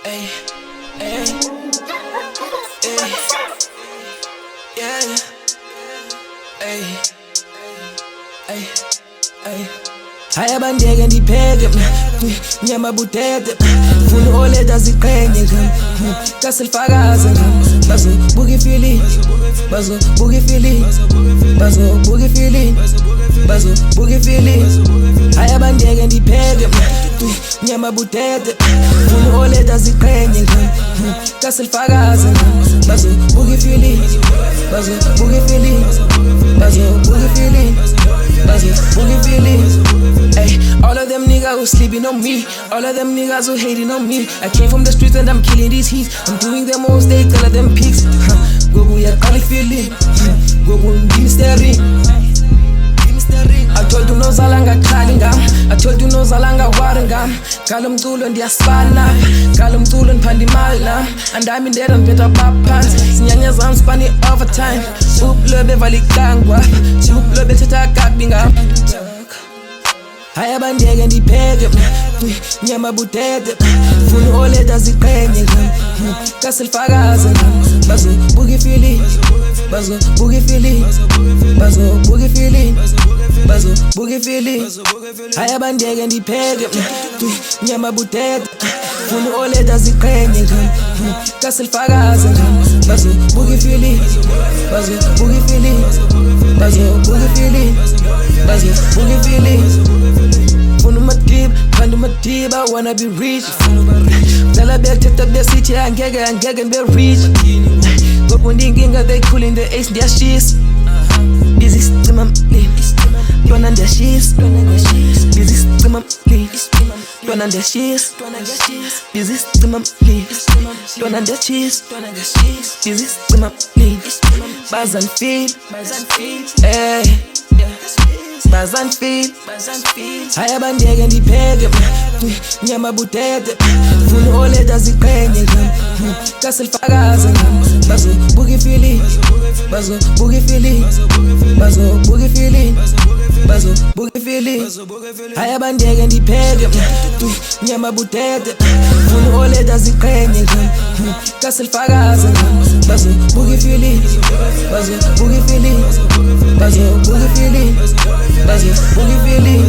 Ay, ay, ay, yeah, ay, ay, ay. Haya bandege ndipheke nyama butete funa oleta ziqhenye kaselifakaze bazo buka ifili bazo buka ifili bazo buka ifili bazo buka ifili haya bandege ndipheke nyama butete funa oleta ziqhenye kaselifakaze bazo buka ifili bazo buka ifili bazo buka ifili bazo buka ifili. Ay, all of them niggas who sleeping on me, all of them niggas who hating on me. I came from the streets and I'm killing these heats. I'm doing them all day, all of them pics. Go ya kali feeling, go give me staring. I told you no zalanga kalingam, I told you no zalanga warangam. Kalum tulun diaspana, kalum tulun pandimala. And I'm in there and better pants. Sinyanya zam spani overtime. Soup lebe valikangwa, soup lebe teta kakbingam. Haya bandege ndipheke nyama butete funa oleta ziqhenye kaselifakaze bazo buka ifili bazo buka ifili bazo buka ifili bazo buka ifili haya bandege ndipheke nyama butete funa oleta ziqhenye kaselifakaze bazo buka ifili bazo buka ifili bazo buka ifili bazo buka ifili. Find my deep, I wanna be rich. Tell a bit to the city and gag and be rich. But when they get they cool in the ace, their sheets. Busy stimum leave. Run on their sheets. Busy stimum leave. Run on their sheets. Busy stimum leave. Run on their cheese. Busy stimum leave. Buzz and feel. Hey. Buzz and feel. Haya bandege ndipheke nyama butete funa oleta ziqhenye kaselifakaze bazo buka ifili bazo buka ifili bazo buka ifili bazo buka ifili haya bandege ndipheke nyama butete funa oleta ziqhenye kaselifakaze bazo buka ifili bazo buka ifili bazo buka ifili bazo buka ifili.